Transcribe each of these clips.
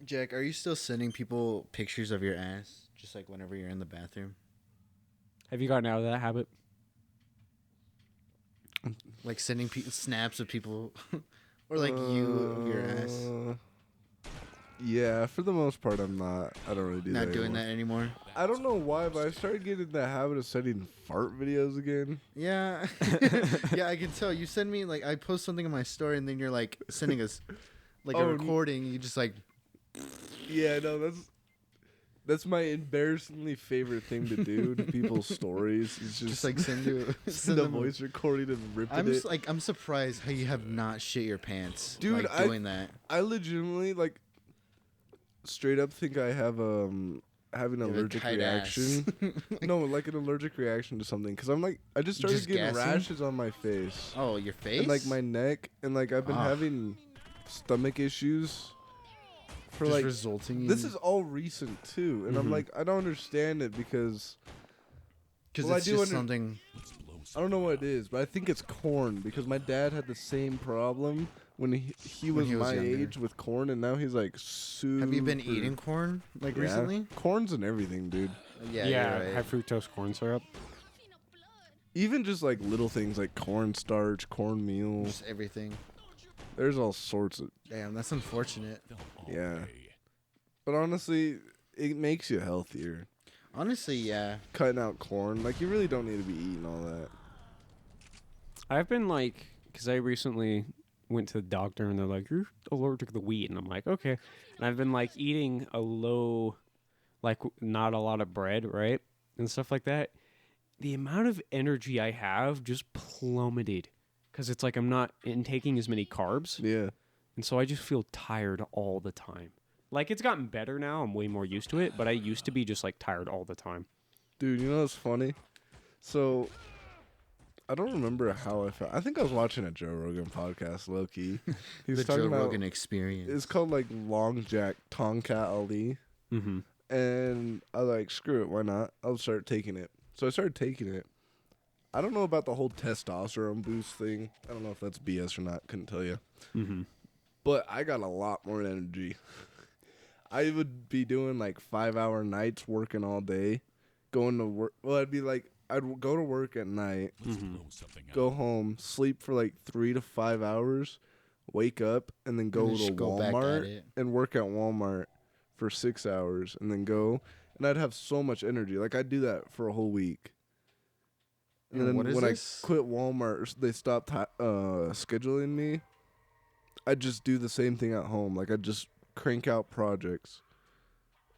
Jack, are you still sending people pictures of your ass, just like whenever you're in the bathroom? Have you gotten out of that habit? Like sending snaps of people, or like you of your ass? Yeah, for the most part, I'm not. I don't really do that. Not doing anymore. that anymore. I don't know why, but I started getting the habit of sending fart videos again. Yeah, yeah, I can tell. You send me like I post something on my story, and then you're like sending us like a recording. You just like, yeah, no, that's my embarrassingly favorite thing to do to people's stories. It's just like send a voice recording and ripping I'm it. just like I'm surprised how you have not shit your pants, dude. like, doing that. I legitimately like straight up think I have having an allergic reaction. No, like an allergic reaction to something. Because I'm like, I just started getting rashes on my face. Oh, your face? And like my neck. And like I've been having stomach issues for just like resulting in... This is all recent too. And I'm like, I don't understand it because it's just something. I don't know what it is, but I think it's corn because my dad had the same problem when he was my age with corn, and now he's like super. Have you been eating corn like recently? Corn's and everything, dude. Yeah, right. High fructose corn syrup. Even just like little things like cornstarch, cornmeal, just everything. There's all sorts of. Damn, that's unfortunate. Yeah, but honestly, it makes you healthier. Honestly, yeah. Cutting out corn, like you really don't need to be eating all that. I've been like, because I recently went to the doctor and they're like, you're allergic to the wheat. And I'm like, okay. And I've been like eating a low, like not a lot of bread, right? And stuff like that. The amount of energy I have just plummeted because it's like I'm not intaking as many carbs. Yeah. And so I just feel tired all the time. Like it's gotten better now. I'm way more used to it. But I used to be just like tired all the time. Dude, you know what's funny? So I don't remember how I felt. I think I was watching a Joe Rogan podcast, low key. He was talking Joe Rogan experience. It's called like Long Jack Tonkat Ali. Mm-hmm. And I was like, screw it, why not? I'll start taking it. So I started taking it. I don't know about the whole testosterone boost thing. I don't know if that's BS or not. Couldn't tell you. Mm-hmm. But I got a lot more energy. I would be doing like 5-hour nights working all day. Going to work. Well, I'd go to work at night, go home, sleep for like 3 to 5 hours, wake up, and then go to Walmart and work at Walmart for 6 hours, and then go. And I'd have so much energy. Like, I'd do that for a whole week. And then when I quit Walmart, they stopped scheduling me. I'd just do the same thing at home. Like, I'd just crank out projects.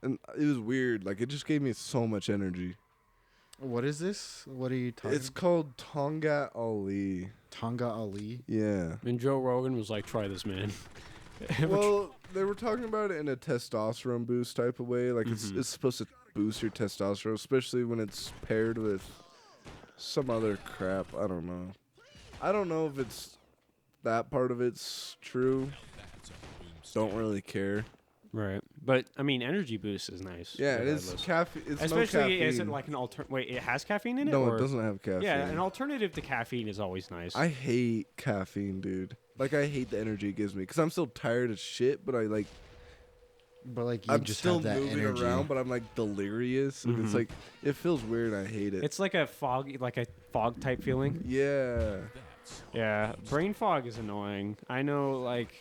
And it was weird. Like, it just gave me so much energy. What is this? What are you talking It's called Tonga Ali. Tonga Ali? Yeah. And Joe Rogan was like, try this, man. Well, they were talking about it in a testosterone boost type of way. Like, it's supposed to boost your testosterone, especially when it's paired with some other crap. I don't know. I don't know if it's that part of it's true. Don't really care. Right. But, I mean, energy boost is nice. Yeah, it is caffeine. It's especially, no caffeine. Is it like an alternative? Wait, it has caffeine in it? No, it doesn't have caffeine. Yeah, an alternative to caffeine is always nice. I hate caffeine, dude. Like, I hate the energy it gives me. Because I'm still tired as shit, but you I'm just still have that moving energy around, but I'm like delirious. And it's like, it feels weird. I hate it. It's like a fog type feeling. Yeah. Yeah, brain fog is annoying. I know, like,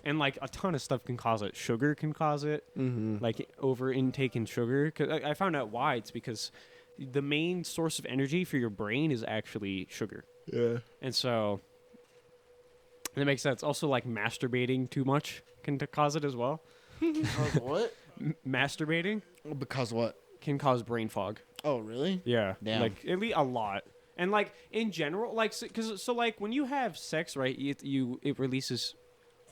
and like a ton of stuff can cause it. Sugar can cause it, like over intake in sugar. Cause I found out why. It's because the main source of energy for your brain is actually sugar. Yeah, and so that makes sense. Also, like masturbating too much can cause it as well. Cause what? Masturbating. Because what? Can cause brain fog. Oh, really? Yeah. Damn. Like at least a lot. And like in general, like because like when you have sex, right? It releases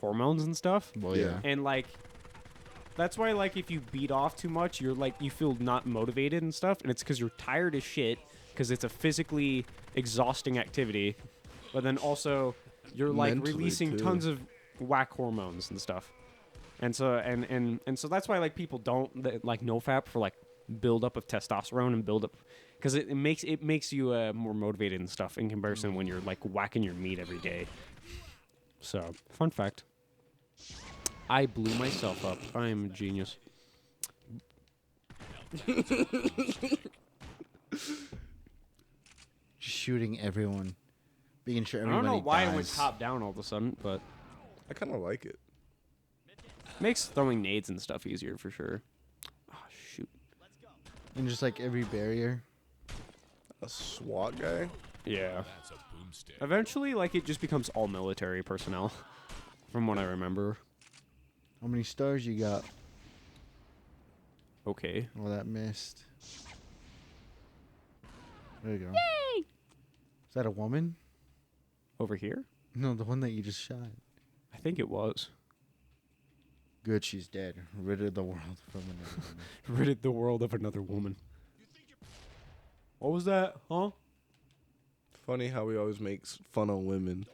hormones and stuff. Well, yeah. And like that's why like if you beat off too much, you're like you feel not motivated and stuff, and it's because you're tired as shit because it's a physically exhausting activity, but then also you're like mentally releasing tons of whack hormones and stuff. And so and so that's why like people don't like nofap for like build up of testosterone and build up because it makes you more motivated and stuff in comparison when you're like whacking your meat every day. So fun fact. I blew myself up. I am a genius. Shooting everyone. Being sure I everybody don't know why dies. it went top down all of a sudden, but I kind of like it. makes throwing nades and stuff easier for sure. Oh, shoot. And just like every barrier. A SWAT guy? Yeah. Eventually, like, it just becomes all military personnel, from what I remember. How many stars you got? Okay. Oh, that missed. There you go. Yay! Is that a woman? Over here? No, the one that you just shot. I think it was. Good, she's dead. Rid of the world from another woman. Ridded the world of another woman. What was that? Huh? Funny how we always make fun of women,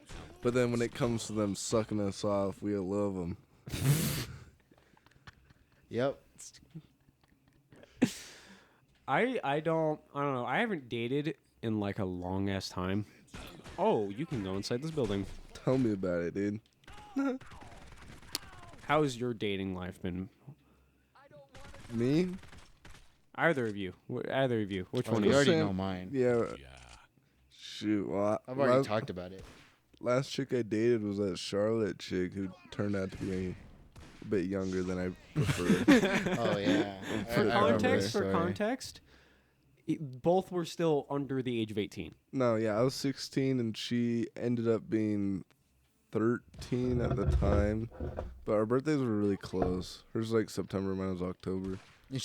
but then when it comes to them sucking us off, we love them. Yep. I don't know. I haven't dated in like a long ass time. Oh, you can go inside this building. Tell me about it, dude. How's your dating life been? Me? Either of you. Either of you. Which Oh, one you is already Sam- know mine. Yeah. Shoot. Well, I've already talked about it. last chick I dated was that Charlotte chick who turned out to be a bit younger than I preferred. Oh yeah. For I remember context, the for story. context, both were still under the age of 18. No, yeah, I was 16 and she ended up being 13 at the time. But our birthdays were really close. Hers was like September, mine was October. And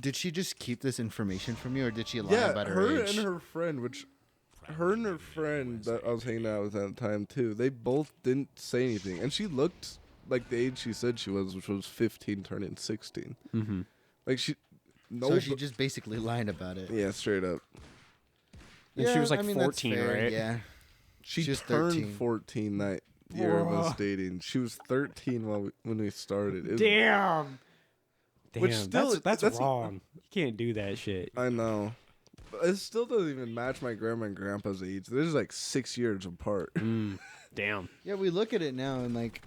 did she just keep this information from you, or did she lie Yeah, about her her age? and her friend, her and her friend that I was hanging out with at the time too, they both didn't say anything. And she looked like the age she said she was, which was 15 turning 16. Mm-hmm. Like she... No, So she just basically lied about it. yeah, straight up. And she was like I mean, that's 14, fair, right? Yeah. She was turned 13. 14 that year of us Whoa. dating. She was 13 when we started. It was- Damn. Which still- that's that's- wrong. You can't do that shit. I know. But it still doesn't even match my grandma and grandpa's age. They're just like 6 years apart. Damn. Yeah, we look at it now and like,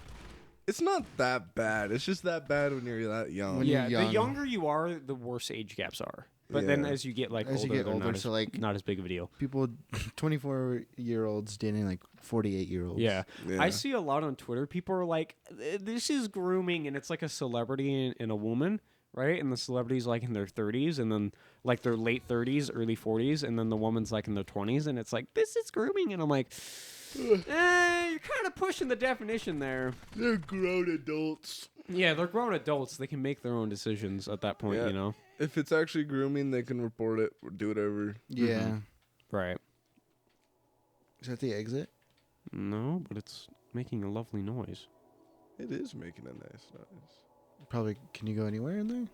It's not that bad. It's just that bad when you're that young. When Yeah, you're the young. younger you are, the worse age gaps are. But then Yeah. as you get like As you older, get they're older, not as, so, like- not as big of a deal. people 24-year-olds dating like 48-year-olds. Yeah. Yeah. I see a lot on Twitter. People are like, "This is grooming," and it's like a celebrity and a woman, right? And the celebrity's like in their 30s, and then like their late 30s, early 40s, and then the woman's like in their 20s, and it's like, "This is grooming," and I'm like, you're kind of pushing the definition there. They're grown adults. Yeah, they're grown adults. They can make their own decisions at that point, Yeah. you know? If it's actually grooming, they can report it or do whatever. Yeah. Right. Is that the exit? No, but it's making a lovely noise. It is making a nice noise. Probably. Can you go anywhere in there?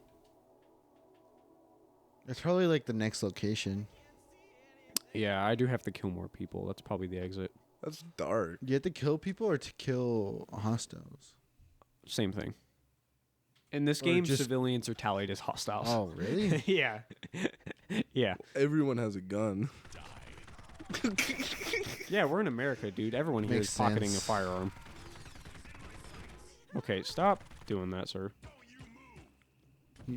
It's probably like the next location. Yeah, I do have to kill more people. That's probably the exit. That's dark. You have to kill people or to kill hostiles? Same thing. In this Or game, just- civilians are tallied as hostiles. Oh, really? yeah. Yeah. Everyone has a gun. Yeah, we're in America, dude. Everyone here Makes is pocketing sense. a firearm. Okay, stop doing that, sir.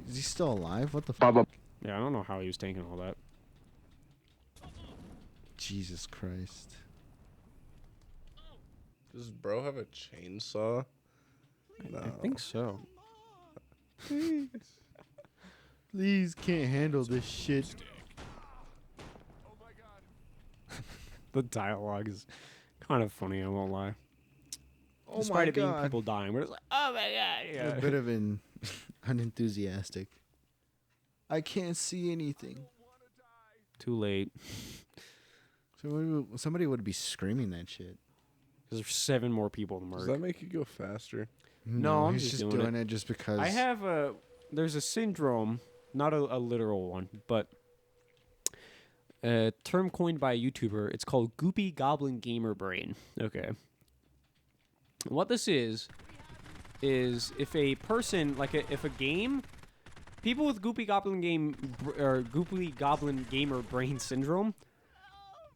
Is he still alive? What the fuck? Yeah, I don't know how he was taking all that. Jesus Christ. Does bro have a chainsaw? No. I think so. Please can't handle this shit. The dialogue is kind of funny, I won't lie. Oh Despite my it being god. people dying, but it's like, oh my god. Yeah. A bit of an unenthusiastic. I can't see anything. Too late. So somebody would be screaming that shit. Because there's 7 more people in the Does mark. that make you go faster? No, I'm he's just just doing doing it just because. I have there's a syndrome, not a literal one, but a term coined by a YouTuber. It's called Goopy Goblin Gamer Brain. Okay. What this is if a person, if a game, people with Goopy Goblin Gamer Brain syndrome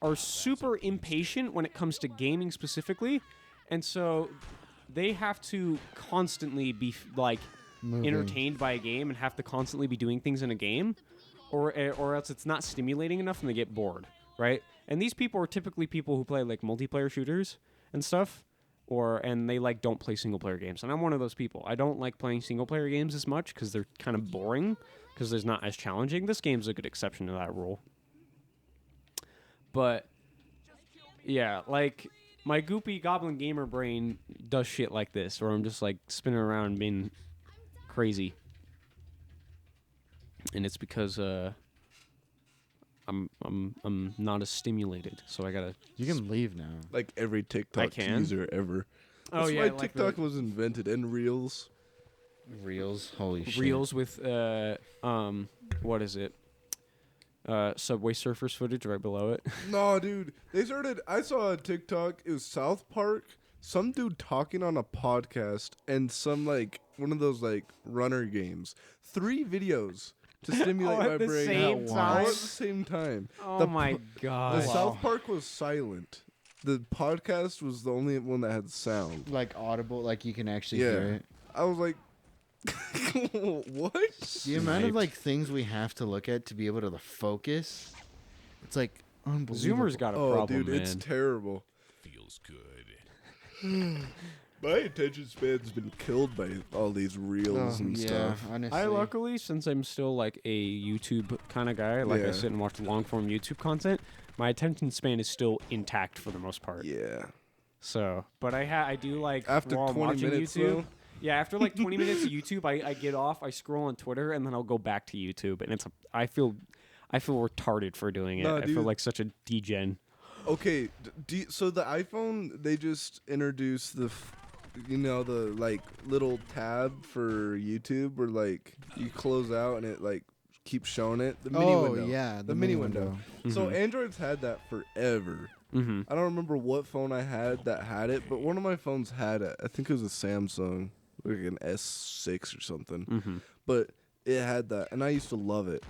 are super impatient when it comes to gaming specifically, and so they have to constantly be like Moving. entertained by a game and have to constantly be doing things in a game, or else it's not stimulating enough and they get bored, right? And these people are typically people who play like multiplayer shooters and stuff, and they like don't play single player games. And I'm one of those people. I don't like playing single player games as much because they're kind of boring because there's not as challenging. This game's a good exception to that rule. But yeah, like my goopy goblin gamer brain does shit like this, where I'm just like spinning around being crazy, and it's because I'm not as stimulated, so I gotta. You can leave now. Like every TikTok user ever. That's why TikTok was invented, and Reels. Reels, holy shit. Reels with what is it? Subway Surfers footage right below it. No, dude. I saw a TikTok. It was South Park. Some dude talking on a podcast and some like one of those like runner games. 3 videos to stimulate my brain all at the same time. Oh my god. The South Park was silent. The podcast was the only one that had sound. Like audible, like you can actually hear it. I was like, what? The amount of like things we have to look at to be able to focus, it's like unbelievable. Zoomer's got a problem, dude, man. it's terrible. Feels good. My attention span's been killed by all these reels and stuff. Honestly. I luckily, since I'm still like a YouTube kind of guy, like I sit and watch long form YouTube content, my attention span is still intact for the most part. Yeah. So, but I do like after while I'm 20 watching minutes, YouTube. though? Yeah, after like 20 minutes of YouTube, I get off, I scroll on Twitter, and then I'll go back to YouTube, and I feel retarded for doing it. No, I feel like such a degen. Okay, so the iPhone, they just introduced the like little tab for YouTube where like you close out and it like keeps showing it. The mini window. Yeah, the mini window. So Android's had that forever. Mm-hmm. I don't remember what phone I had that had it, but one of my phones had it. I think it was a Samsung, like an S6 or something. Mm-hmm. But it had that, and I used to love it.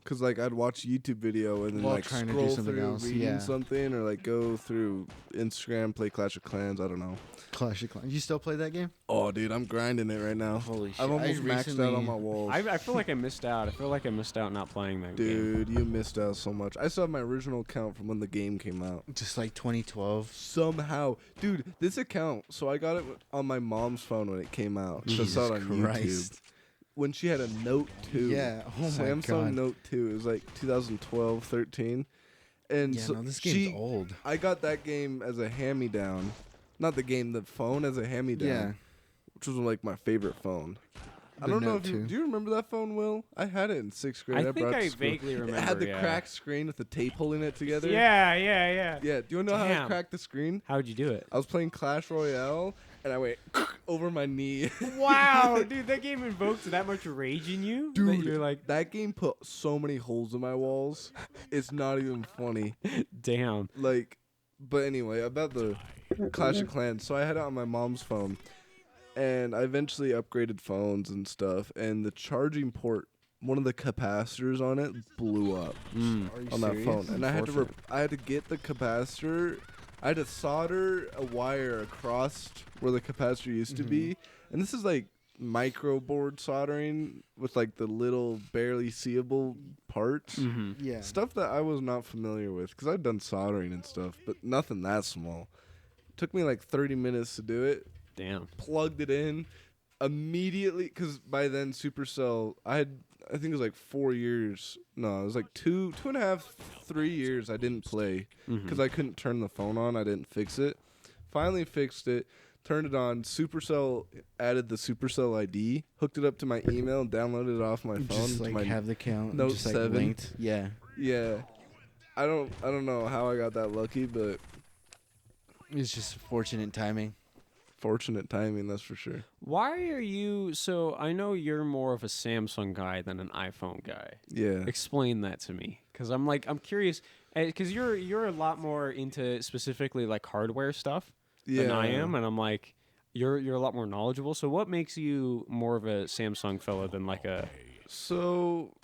Cause like I'd watch a YouTube video and then While like trying to do scroll something through else, reading something, or like go through Instagram, play Clash of Clans. I don't know. Clash of Clans. You still play that game? Oh, dude, I'm grinding it right now. Holy shit! I've almost maxed out on my walls. I feel like I missed out. I feel like I missed out not playing that game. Dude, you missed out so much. I still have my original account from when the game came out. Just like 2012. Somehow, dude, this account. So I got it on my mom's phone when it came out. So I saw it on YouTube. When she had a Note 2. Yeah, oh my Samsung God. Note 2. It was like 2012, 13. And Yeah, so no, this game's old. I got that game as a hand-me-down. Not the game, the phone as a hand-me-down. Yeah. Which was like my favorite phone. I The don't know Note if you 2. do you remember that phone, Will? I had it in 6th grade. I think brought it I to school. vaguely remember. It had the yeah. cracked screen with the tape holding it together. Yeah. Yeah. Do you know how I Damn. cracked the screen? How'd you do it? I was playing Clash Royale and I went over my knee. Wow, dude, that game invokes that much rage in you. Dude, that you're like, that game put so many holes in my walls. It's not even funny. damn. Like, but anyway, about the Clash of Clans. So I had it on my mom's phone, and I eventually upgraded phones and stuff. And the charging port, one of the capacitors on it, blew up on that phone. And I had to get the capacitor. I had to solder a wire across where the capacitor used to be. And this is like micro board soldering with like the little barely seeable parts. Yeah. Stuff that I was not familiar with because I'd done soldering and stuff, but nothing that small. Took me like 30 minutes to do it. Damn. Plugged it in immediately because by then Supercell, I think it was like 4 years. No, it was like 2.5, 3 years I didn't play because I couldn't turn the phone on. I didn't fix it. Finally fixed it. Turned it on. Supercell added the Supercell ID, hooked it up to my email, and downloaded it off my phone. Just like to my have the count. Note just, like, 7. linked. Yeah. Yeah, I don't know how I got that lucky, but It's just fortunate timing. fortunate timing, that's for sure. Why are you so? I know you're more of a Samsung guy than an iPhone guy. Yeah. Explain that to me, because I'm curious, because you're a lot more into specifically like hardware stuff than I am, and I'm like, you're a lot more knowledgeable. So what makes you more of a Samsung fella than like a? So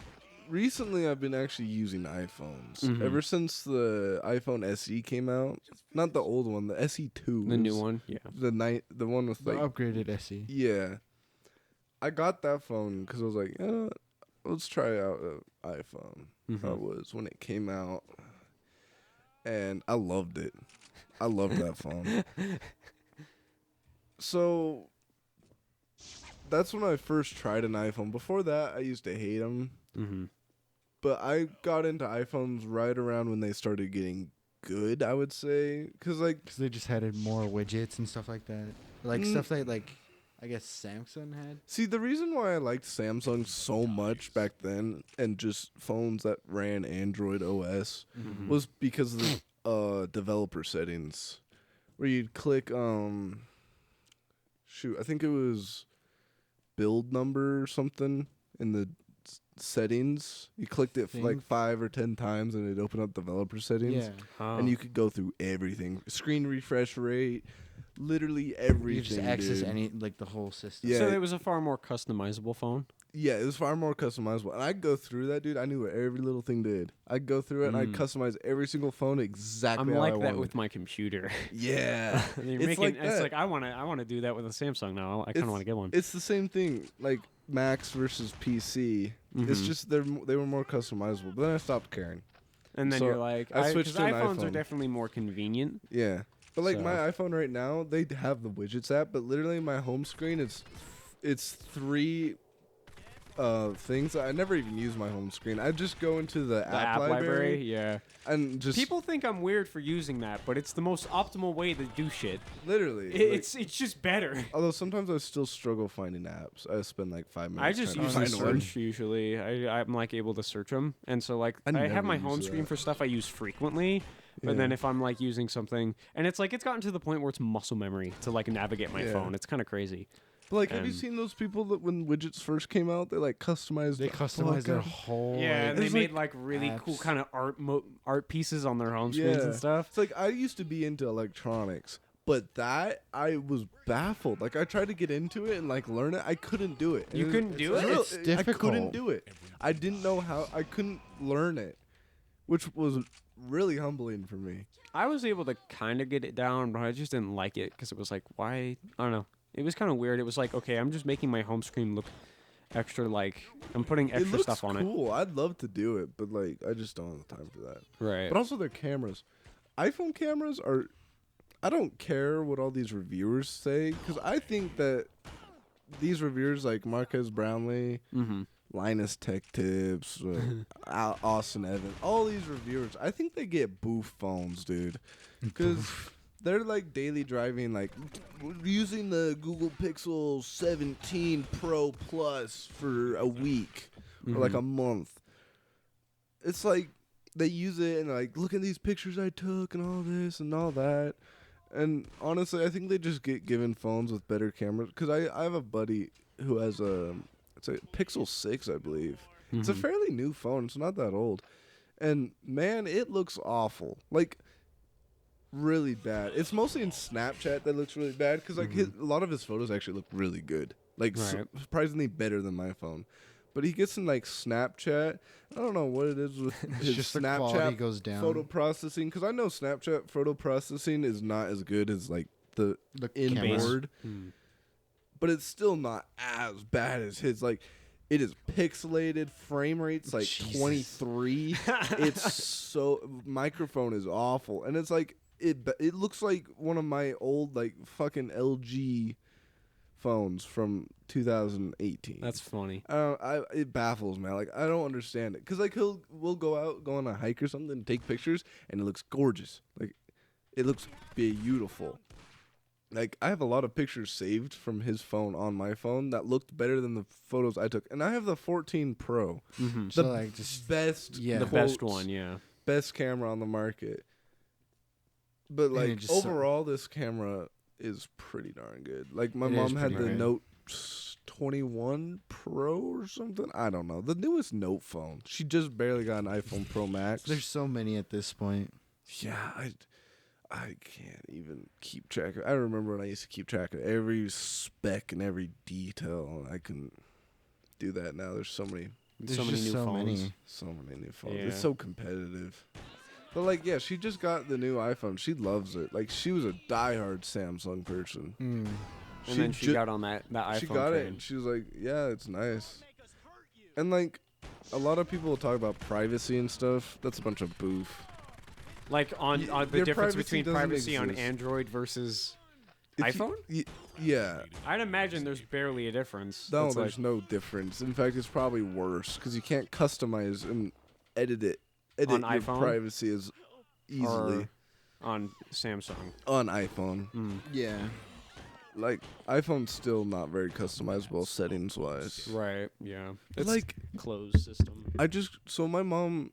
recently I've been actually using iPhones. Mhm. Ever since the iPhone SE came out, not the old one, the SE2. The new one, yeah. The one with The like upgraded SE. yeah. I got that phone because I was like, let's try out an iPhone. That was when it came out, and I loved it. I loved that phone. So that's when I first tried an iPhone. Before that, I used to hate them. Mm-hmm. But I got into iPhones right around when they started getting good, I would say. Because they just had more widgets and stuff like that. Like stuff that, like, I guess Samsung had. See, the reason why I liked Samsung so much back then and just phones that ran Android OS was because of the developer settings. Where you'd click, I think it was build number or something in the settings. You clicked it like 5 or 10 times and it'd open up developer settings. Yeah. And you could go through everything. Screen refresh rate, literally everything. You just access dude. any, like, the whole system. Yeah. So it was a far more customizable phone. Yeah, it was far more customizable. And I'd go through that, dude. I knew what every little thing did. I'd go through it and I'd customize every single phone exactly I'm how I like that wanted. with my computer. Yeah. It's like I want to do that with a Samsung now. I kind of want to get one. It's the same thing, like Macs versus PC. It's just they were more customizable. But then I stopped caring. And then so you're like, I switched to an iPhones are iPhone. definitely more convenient. Yeah. But like So- my iPhone right now, they have the widgets app, but literally my home screen it's 3 things. I never even use my home screen. I just go into the app library, yeah. and just People think I'm weird for using that, but it's the most optimal way to do shit. literally. It's just better. Although sometimes I still struggle finding apps. I spend like 5 minutes. I just trying to use the find one. search usually. I'm like able to search them, and so like I I have never my use home screen that. for stuff I use frequently. But Yeah. then if I'm like using something, and it's like it's gotten to the point where it's muscle memory to like navigate my Yeah. phone. It's kind of crazy. But like, have you And- seen those people that when widgets first came out, they like customized? They the customized their fuck out- whole. Yeah, and they There's, made like, like really cool apps. kind of art pieces on their home screens and stuff. It's like I used to be into electronics, but that I was baffled. Like I tried to get into it and like learn it, I couldn't do it. You couldn't do it? It's I couldn't difficult. do it. I didn't know how. I couldn't learn it, which was really humbling for me. I was able to kind of get it down, but I just didn't like it because it was like, why? I don't know. It was kind of weird. It was like, okay, I'm just making my home screen look extra, like, I'm putting It extra looks stuff on it. cool. I'd love to do it, but like I just don't have the time for that. Right. But also their cameras. iPhone cameras are. I don't care what all these reviewers say because I think that these reviewers like Marquez Brownlee, Linus Tech Tips, Austin Evans, all these reviewers, I think they get boof phones, dude, because they're like daily driving, like using the Google Pixel 17 Pro Plus for a week or like a month. It's like they use it and like, look at these pictures I took and all this and all that. And honestly, I think they just get given phones with better cameras. Because I have a buddy who has it's a Pixel 6, I believe. It's a fairly new phone. It's not that old. And man, it looks awful. Like, really bad. It's mostly in Snapchat that looks really bad. Because like a lot of his photos actually look really good. Like, Right. surprisingly better than my phone. But he gets in like Snapchat. I don't know what it is with his just the Snapchat quality goes down. photo processing. Because I know Snapchat photo processing is not as good as like the cameras. inboard, but it's still not as bad as his. Like, it is pixelated. Frame rate's like Jesus. 23. It's so microphone is awful, and it's like it looks like one of my old like fucking LG phones from 2018. That's funny. It baffles me. Like I don't understand it because like we'll go on a hike or something and take pictures and it looks gorgeous. Like it looks beautiful. Like I have a lot of pictures saved from his phone on my phone that looked better than the photos I took, and I have the 14 Pro, So like just best, Yeah. The best quotes, one, yeah. best camera on the market. But it like just overall, this camera is pretty darn good. Like my It mom is had pretty the good. Note 21 Pro or something. I don't know. The newest Note phone. She just barely got an iPhone Pro Max. there's so many at this point. Yeah, I can't even keep track of. I remember when I used to keep track of every spec and every detail, and I couldn't do that now. There's so many There's so many just new so phones. many. So many new phones. Yeah. It's so competitive. But like, yeah, she just got the new iPhone. She loves it. Like, she was a diehard Samsung person. Mm. And then she got on that iPhone She got train. it, and she was like, "Yeah, it's nice." And like, a lot of people talk about privacy and stuff. That's a bunch of boof. Like on the your difference privacy between doesn't privacy on exist. Android versus If iPhone? Yeah. I'd imagine there's barely a difference. No, It's there's no difference. In fact, it's probably worse because you can't customize and edit On your iPhone? privacy as easily or on Samsung. on iPhone. Yeah. Like, iPhone's still not very customizable settings wise. Right. Yeah. It's Like, closed system. so my mom,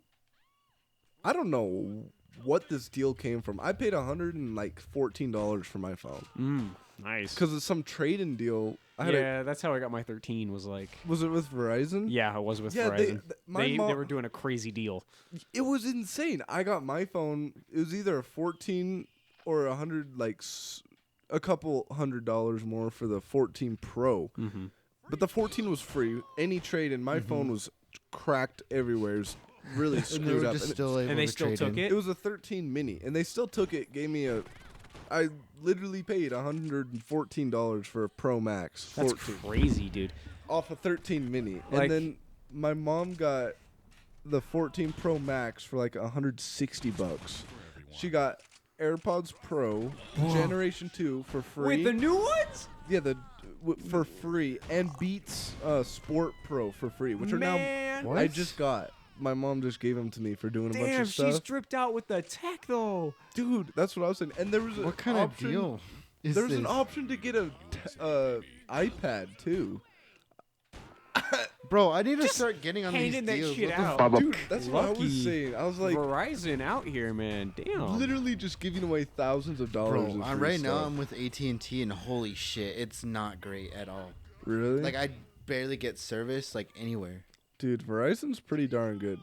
I don't know what this deal came from. I paid $114 for my phone Nice. because it's some trade-in deal. Yeah, that's how I got my 13. Was like. Was it with Verizon? Yeah, it was with Yeah, Verizon. my They mom- were doing a crazy deal. It was insane. I got my phone. It was either a 14 or 100, like a couple $100 more for the 14 Pro. Mm-hmm. But the 14 was free. Any trade, and my phone was cracked everywhere. It was really And they screwed were up. just And still able And they to still trade took in. it? it was a 13 mini, and they still took it. Gave me I literally paid $114 for a Pro Max. That's 14 crazy, dude. off a 13 mini, Like- and then my mom got the 14 Pro Max for like $160. She got AirPods Pro Generation 2 for free. Wait, the new ones? Yeah, for free, and Beats Sport Pro for free, which are now Man. I just got. My mom just gave them to me for doing a bunch Damn, of stuff. she's dripped out with the tech though. Dude, that's what I was saying. And there was What kind option, of deal is There's this? an option to get a iPad too. Bro, I need to Just start getting on these handing that deals. shit What the out. Dude, that's what I Lucky. was saying. I was like, Verizon out here, man. Damn. literally just giving away thousands of dollars. Bro, of free right now stuff. I'm with AT&T, and holy shit, it's not great at all. Really? Like, I barely get service, like, anywhere. Dude, Verizon's pretty darn good.